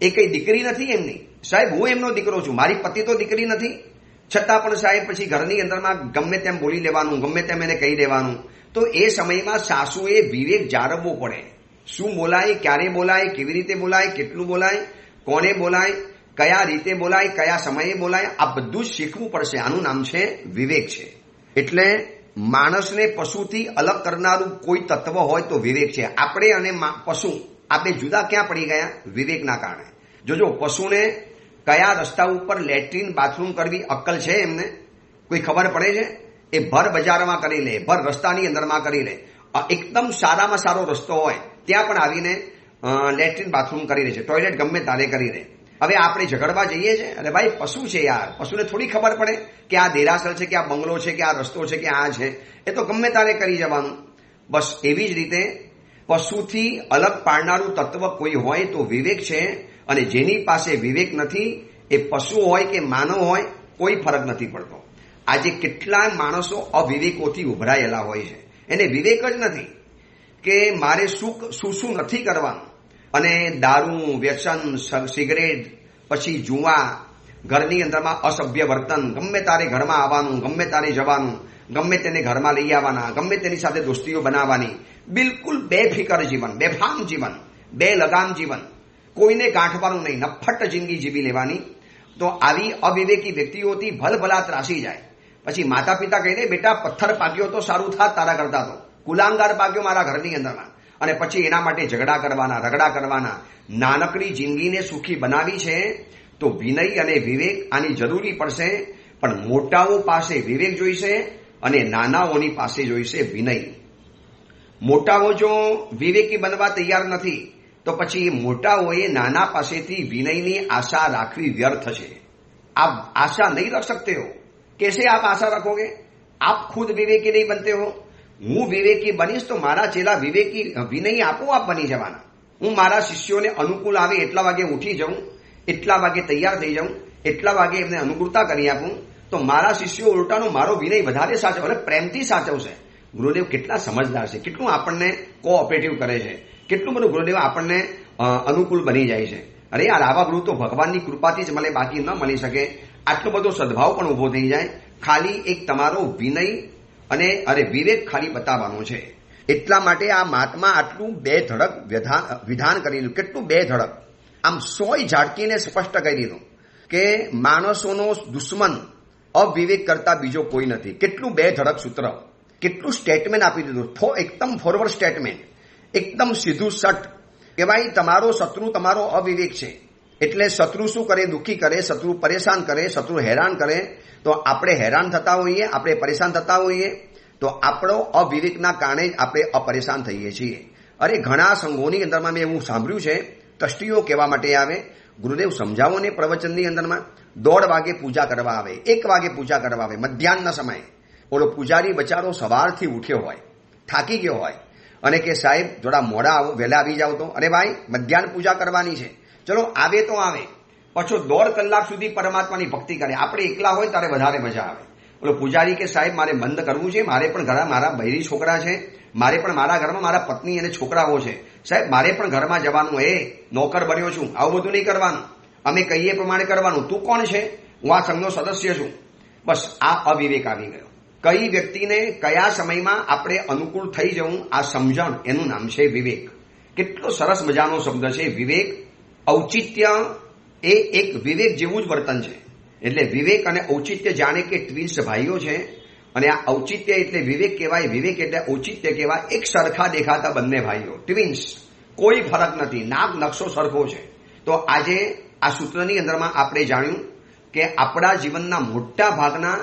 એ કઈ દીકરી નથી એમની. સાહેબ હું એમનો દીકરો છું, મારી પતિ તો દીકરી નથી, છતાં પણ સાહેબ પછી ઘરની અંદરમાં ગમે તેમ બોલી લેવાનું, ગમે તેમ એને કહી દેવાનું. તો એ સમયમાં સાસુએ વિવેક જાળવવો પડે. શું બોલાય, ક્યારે બોલાય, કેવી રીતે બોલાય, કેટલું બોલાય, કોને બોલાય, કયા રીતે બોલાય, કયા સમયે બોલાય, આ બધું જ શીખવું પડશે. આનું નામ છે વિવેક છે. એટલે માણસને પશુથી અલગ કરનારું કોઈ તત્વ હોય તો વિવેક છે. આપણે અને પશુ આપણે જુદા ક્યાં પડી ગયા? વિવેકના કારણે. જોજો પશુને કયા રસ્તા ઉપર લેટ્રિન બાથરૂમ કરવી અક્કલ છે એમને? કોઈ ખબર પડે છે? એ ભર બજારમાં કરી લે, ભર રસ્તાની અંદરમાં કરી લે. એકદમ સારામાં સારો રસ્તો હોય ત્યાં પણ આવીને લેટ્રિન બાથરૂમ કરી લે છે, ટોયલેટ ગમે તારે કરી લે. હવે આપણે ઝઘડવા જઈએ છીએ, અરે ભાઈ પશુ છે યાર, પશુને થોડી ખબર પડે કે આ દેરાસર છે કે આ બંગલો છે કે આ રસ્તો છે કે આ છે, એ તો ગમે તારે કરી જવાનું. બસ એવી જ રીતે પશુથી અલગ પાડનારું તત્વ કોઈ હોય તો વિવેક છે. અને જેની પાસે વિવેક નથી એ પશુ હોય કે માનવ હોય કોઈ ફરક નથી પડતો. આજે કેટલાય માણસો અવિવેકોથી ઉભરાયેલા હોય છે, એને વિવેક જ નથી કે મારે શું નથી કરવાનું. અને દારૂ, વ્યસન, સિગરેટ, પછી જુવા, ઘરની અંદરમાં અસભ્ય વર્તન, ગમે તારે ઘરમાં આવવાનું, ગમે તારે જવાનું, ગમે તેને ઘરમાં લઈ આવવાના, ગમે તેની સાથે દોસ્તીઓ બનાવવાની, બિલકુલ બેફિકર જીવન, બેફામ જીવન, બે લગામ જીવન, કોઈને ગાંઠવાનું નહીં, નફ્ફટ જિંદગી જીવી લેવાની. તો આવી અવિવેકી વ્યક્તિઓથી ભલભલા ત્રાસી જાય. પછી માતા પિતા કહી દે બેટા પથ્થર પાક્યો તો સારું થાત તારા કરતા, તો કુલાંગાર પાક્યો મારા ઘરની અંદરમાં, અને પછી એના માટે ઝઘડા કરવાના, રગડા કરવાના. નાનકડી જિંદગીને સુખી બનાવી છે તો વિનય અને વિવેક આની જરૂરી પડશે. પણ મોટાઓ પાસે વિવેક જોઈશે અને નાનાઓની પાસે જોઈશે વિનય. મોટાઓ જો વિવેકી બનવા તૈયાર નથી તો પછી મોટાઓએ નાના પાસેથી વિનયની આશા રાખવી વ્યર્થ છે. आप आशा नहीं रख सकते हो. कैसे आप आशा रखोगे? आप खुद विवेकी नहीं बनते हो. હું વિવેકી બનીશ તો મારા ચેલા વિવેકી વિનયી આપોઆપ બની જવાના. હું મારા શિષ્યોને અનુકૂળ આવે એટલા વાગે ઉઠી જાઉં, એટલા વાગે તૈયાર થઈ જાઉં, એટલા વાગે એમને અનુકૂળતા કરી આપું તો મારા શિષ્યો ઉલટાનો મારો વિનય વધારે સાચવ અને પ્રેમથી સાચવશે. ગુરુદેવ કેટલા સમજદાર છે, કેટલું આપણને કોઓપરેટિવ કરે છે, કેટલું બધું ગુરુદેવ આપણને અનુકૂળ બની જાય છે. અરે યાર, આવા ગુરુ તો ભગવાનની કૃપાથી જ મળે, બાકી ન મળી શકે. આટલો બધો સદભાવ પણ ઉભો થઈ જાય ખાલી એક તમારો વિનય અને વિવેક ખાલી બતાવવાનો છે. એટલા માટે આ મહાત્મા આટલું બે ધડક વિધાન કરી દીધું. કેટલું બે ધડક, આમ સોય ઝાટકીને સ્પષ્ટ કહી દીધું કે માણસોનો દુશ્મન અવિવેક કરતા બીજો કોઈ નથી. કેટલું બે ધડક સૂત્ર, કેટલું સ્ટેટમેન્ટ આપી દીધું. એકદમ ફોરવર્ડ સ્ટેટમેન્ટ, એકદમ સીધું સટ કે ભાઈ તમારો શત્રુ તમારો અવિવેક છે. એટલે શત્રુ શું કરે? દુઃખી કરે, શત્રુ પરેશાન કરે, શત્રુ હેરાન કરે. તો આપણે હેરાન થતા હોઈએ, આપણે પરેશાન થતા હોઈએ તો આપણો અવિવેકના કારણે જ આપણે અપરેશાન થઈએ છીએ. અરે ઘણા સંઘોની અંદરમાં મેં એવું સાંભળ્યું છે, ટ્રસ્ટીઓ કહેવા માટે આવે, ગુરુદેવ સમજાવો ને પ્રવચનની અંદરમાં 1:30 વાગે પૂજા કરવા આવે, 1 વાગે પૂજા કરવા આવે, મધ્યાહનના સમયે. ઓલો પૂજારી બચારો સવારથી ઉઠ્યો હોય, થાકી ગયો હોય અને કે સાહેબ થોડા મોડા આવો, વહેલા આવી જાવ તો. અરે ભાઈ, મધ્યાહન પૂજા કરવાની છે, ચલો આવે તો આવે. પાછો 1.5 કલાક સુધી પરમાત્માની ભક્તિ કરે. આપણે એકલા હોય ત્યારે વધારે મજા આવે. બોલો પૂજારી કે સાહેબ મારે બંધ કરવું છે, મારે પણ ઘરમાં મારા બૈરી છોકરા છે, મારે પણ મારા ઘરમાં મારા પત્ની અને છોકરાઓ છે, સાહેબ મારે પણ ઘરમાં જવાનું, એ નોકર બન્યો છું, આવું બધું નહીં કરવાનું, અમે કહીએ પ્રમાણે કરવાનું. તું કોણ છે? હું આ સંઘનો સદસ્ય છું. બસ આ અવિવેક આવી ગયો. કઈ વ્યક્તિને કયા સમયમાં આપણે અનુકૂળ થઈ જવું, આ સમજણ, એનું નામ છે વિવેક. કેટલો સરસ મજાનો શબ્દ છે વિવેક. ઔચિત્ય એ એક વિવેક જેવું જ વર્તન છે. એટલે વિવેક અને ઔચિત્ય જાણે કે ટ્વિન્સ ભાઈઓ છે. અને આ ઔચિત્ય એટલે વિવેક કહેવાય, વિવેક એટલે ઔચિત્ય કહેવાય. એક સરખા દેખાતા બંને ભાઈઓ, ટ્વિન્સ, કોઈ ફરક નથી, નાક નકશો સરખો છે. તો આજે આ સૂત્રની અંદરમાં આપણે જાણ્યું કે આપણા જીવનના મોટા ભાગના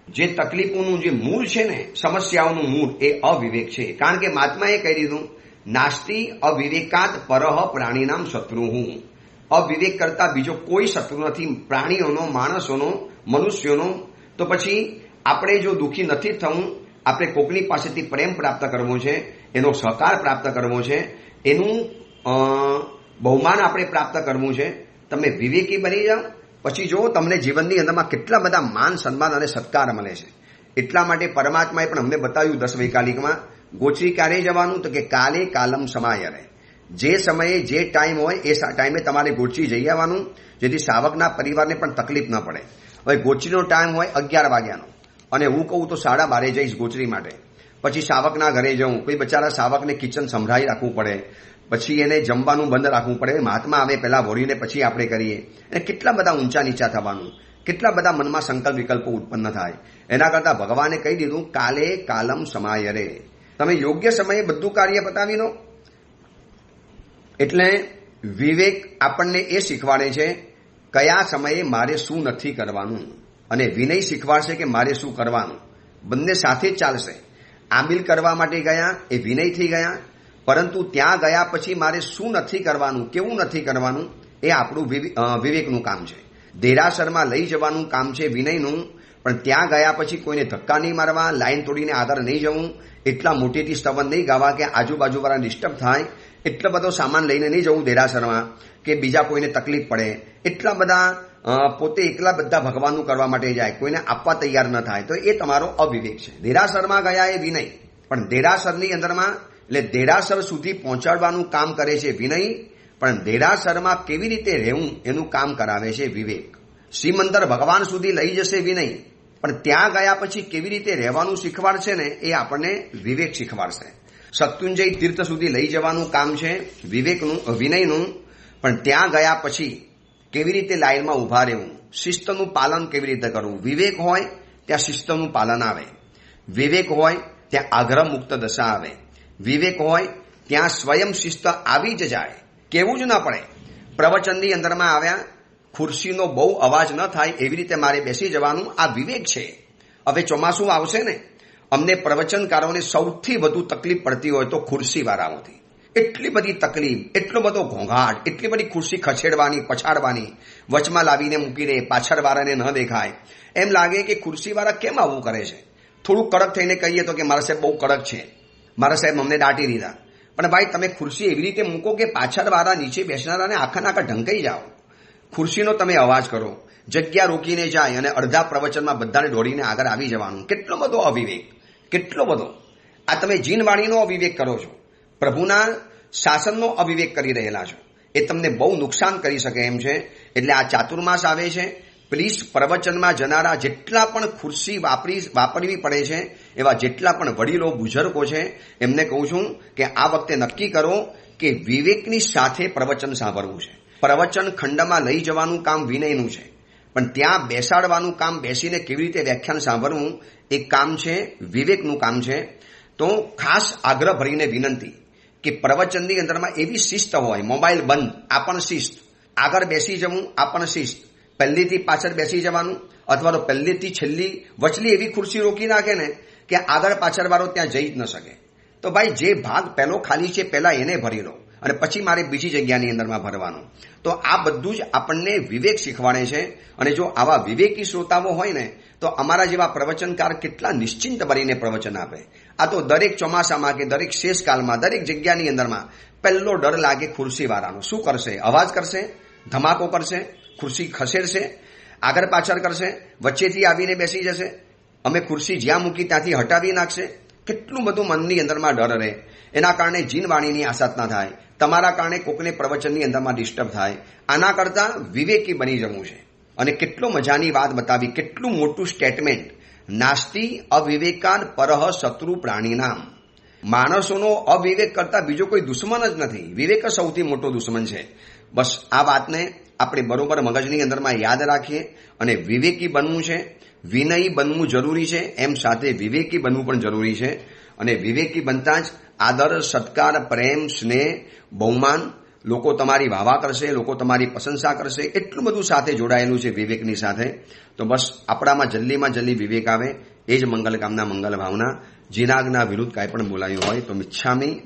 જે તકલીફોનું જે મૂળ છે ને, સમસ્યાઓનું મૂળ એ અવિવેક છે. કારણ કે મહાત્માએ કહી દીધું, નાસ્તિ અવિવેકાત પરહ પ્રાણીનામ શત્રુ. હું અવિવેક કરતા બીજો કોઈ શત્રુ નથી પ્રાણીઓનો, માણસોનો, મનુષ્યોનો. તો પછી આપણે જો દુઃખી નથી થવું, આપણે કોકની પાસેથી પ્રેમ પ્રાપ્ત કરવો છે, એનો સહકાર પ્રાપ્ત કરવો છે, એનું બહુમાન આપણે પ્રાપ્ત કરવું છે. તમે વિવેકી બની જાઓ, પછી જો તમને જીવનની અંદરમાં કેટલા બધા માન, સન્માન અને સત્કાર મળે છે. એટલા માટે પરમાત્માએ પણ અમને બતાવ્યું 10 વૈકાલિકમાં, ગોચરી ક્યારે જવાનું? તો કે કાલે કાલમ સમાયરે. જે સમયે જે ટાઈમ હોય એ ટાઈમે તમારે ગોચરી જઈ આવવાનું, જેથી સાવકના પરિવારને પણ તકલીફ ન પડે. હવે ગોચરીનો ટાઈમ હોય 11 વાગ્યાનો અને હું કહું તો 12:30 જઈશ ગોચરી માટે. પછી સાવકના ઘરે જવું, કોઈ બચારા સાવકને કિચન સંભળાવી રાખવું પડે, પછી એને જમવાનું બંધ રાખવું પડે. મહાત્મા આવે પહેલા વળીને પછી આપણે કરીએ. અને કેટલા બધા ઊંચા નીચા થવાનું, કેટલા બધા મનમાં સંકલ્પ વિકલ્પો ઉત્પન્ન થાય. એના કરતાં ભગવાને કહી દીધું, કાલે કાલમ સમાયરે. તમે યોગ્ય સમયે બધું કાર્ય પતાવી લો. એટલે વિવેક આપણને એ શીખવાડે છે કયા સમયે મારે શું નથી કરવાનું, અને વિનય શીખવાડશે કે મારે શું કરવાનું. બંને સાથે જ ચાલશે. આમિલ કરવા માટે ગયા એ વિનયથી ગયા, પરંતુ ત્યાં ગયા પછી મારે શું નથી કરવાનું, કેવું નથી કરવાનું, એ આપણું વિવેકનું કામ છે. દેરાસરમાં લઈ જવાનું કામ છે વિનયનું. પણ ત્યાં ગયા પછી કોઈને ધક્કા નહીં મારવા, લાઈન તોડીને આગળ નહીં જવું, એટલા મોટેથી સ્તવન નહીં ગાવા કે આજુબાજુવાળા ડિસ્ટર્બ થાય, એટલો બધો સામાન લઈને નહીં જવું દેરાસરમાં કે બીજા કોઈને તકલીફ પડે. એટલા બધા પોતે એકલા બધા ભગવાનનું કરવા માટે જાય, કોઈને આપવા તૈયાર ન થાય, તો એ તમારો અવિવેક છે. દેરાસરમાં ગયા એ વિનય, પણ દેરાસરની અંદરમાં એટલે દેરાસર સુધી પહોંચાડવાનું કામ કરે છે વિનય, પણ દેરાસરમાં કેવી રીતે રહેવું એનું કામ કરાવે છે વિવેક. શ્રીમંદર ભગવાન સુધી લઈ જશે વિનય, પણ ત્યાં ગયા પછી કેવી રીતે રહેવાનું શીખવાડશે ને, એ આપણને વિવેક શીખવાડશે. સત્યુંજય તીર્થ સુધી લઈ જવાનું કામ છે વિવેકનું, વિનયનું, પણ ત્યાં ગયા પછી કેવી રીતે લાઈનમાં ઊભા રહેવું, શિસ્તનું પાલન કેવી રીતે કરવું. વિવેક હોય ત્યાં શિસ્તનું પાલન આવે, વિવેક હોય ત્યાં આગ્રહ મુક્ત દશા આવે, વિવેક હોય ત્યાં સ્વયં શિસ્ત આવી જ જાય, કેવું જ ન પડે. પ્રવચનની અંદરમાં આવ્યા, ખુરશીનો બહુ અવાજ ન થાય એવી રીતે મારે બેસી જવાનું, આ વિવેક છે. હવે ચોમાસું આવશે ને, અમને પ્રવચનકારોને સૌથી વધુ તકલીફ પડતી હોય તો ખુરશીવાળાઓથી. એટલી બધી તકલીફ, એટલો બધો ઘોંઘાટ, એટલી બધી ખુરશી ખસેડવાની, પછાડવાની, વચમાં લાવીને મૂકી દે, પાછળવાળાને ન દેખાય. એમ લાગે કે ખુરશીવાળા કેમ આવું કરે છે. થોડું કડક થઈને કહીએ તો કે મારા સાહેબ બહુ કડક છે, મારા સાહેબ અમને દાટી દીધા. પણ ભાઈ તમે ખુરશી એવી રીતે મૂકો કે પાછળવાળા નીચે બેસનારાને આખા નાખા ઢંકાઈ જાઓ. ખુરશીનો તમે અવાજ કરો, જગ્યા રોકીને જાય અને અડધા પ્રવચનમાં બધાને દોડીને આગળ આવી જવાનું. કેટલો બધો અવિવેક, કેટલો બધો. આ તમે જીનવાણીનો અવિવેક કરો છો, પ્રભુના શાસનનો અવિવેક કરી રહેલા છો. એ તમને બહુ નુકસાન કરી શકે એમ છે. એટલે આ ચાતુર્માસ આવે છે, પ્લીઝ પ્રવચનમાં જનારા જેટલા પણ ખુરશી વાપરવી પડે છે એવા જેટલા પણ વડીલો બુઝુર્ગો છે એમને કહું છું કે આ વખતે નક્કી કરો કે વિવેકની સાથે પ્રવચન સાંભળવું છે. પ્રવચન ખંડમાં લઈ જવાનું કામ વિનયનું છે, પણ ત્યાં બેસાડવાનું કામ, બેસીને કેવી રીતે વ્યાખ્યાન સાંભળવું એ કામ છે, વિવેકનું કામ છે. તો ખાસ આગ્રહ ભરીને વિનંતી કે પ્રવચનની અંદરમાં એવી શિસ્ત હોય, મોબાઈલ બંધ આ પણ શિસ્ત, આગળ બેસી જવું આ પણ શિસ્ત, પહેલીથી પાછળ બેસી જવાનું અથવા તો પહેલીથી છેલ્લી વચલી એવી ખુરશી રોકી નાખે ને કે આગળ પાછળવાળો ત્યાં જઈ જ ન શકે. તો ભાઈ જે ભાગ પહેલો ખાલી છે પહેલા એને ભરી લો અને પછી મારે બીજી જગ્યાની અંદરમાં ભરવાનું. તો આ બધું જ આપણને વિવેક શીખવાડે છે. અને જો આવા વિવેકી શ્રોતાઓ હોય ને તો અમારા જેવા પ્રવચનકાર કેટલા નિશ્ચિંત બનીને પ્રવચન આપે. આ તો દરેક ચોમાસામાં કે દરેક શેષકાલમાં દરેક જગ્યાની અંદરમાં પહેલો ડર લાગે ખુરશીવાળાનો. શું કરશે? અવાજ કરશે, ધમાકો કરશે, ખુરશી ખસેડશે, આગળ પાછળ કરશે, વચ્ચેથી આવીને બેસી જશે, અમે ખુરશી જ્યાં મૂકી ત્યાંથી હટાવી નાખશે. કેટલું બધું મનની અંદરમાં ડર રહે. એના કારણે જીનવાણીની આસાધના થાય, તમારા કારણે કોકને પ્રવચનની અંદરમાં ડિસ્ટર્બ થાય. આના કરતાં વિવેકી બની જવું છે. અને કેટલો મજાની વાત બતાવી, કેટલું મોટું સ્ટેટમેન્ટ. નાસ્તિ અવિવેકાન પરહ શત્રુ પ્રાણીનામ. માણસોનો અવિવેક કરતા બીજો કોઈ દુશ્મન જ નથી, વિવેક જ સૌથી મોટો દુશ્મન છે. બસ આ વાતને આપણે બરોબર મગજની અંદરમાં યાદ રાખીએ અને વિવેકી બનવું છે, વિનયી બનવું જરૂરી છે, એમ સાથે વિવેકી બનવું પણ જરૂરી છે. અને વિવેકી બનતા જ આદર, સત્કાર, પ્રેમ, સ્નેહ, બહુમાન, લોકો તમારી વાહવા કરશે, લોકો તમારી પ્રશંસા કરશે, એટલું બધું સાથે જોડાયેલું છે વિવેકની સાથે. તો બસ આપણામાં જલ્દીમાં જલ્દી વિવેક આવે એ જ મંગલ કામના, મંગલ ભાવના. જીનાગના વિરુદ્ધ કાંઈ પણ બોલાયું હોય તો મિચ્છામી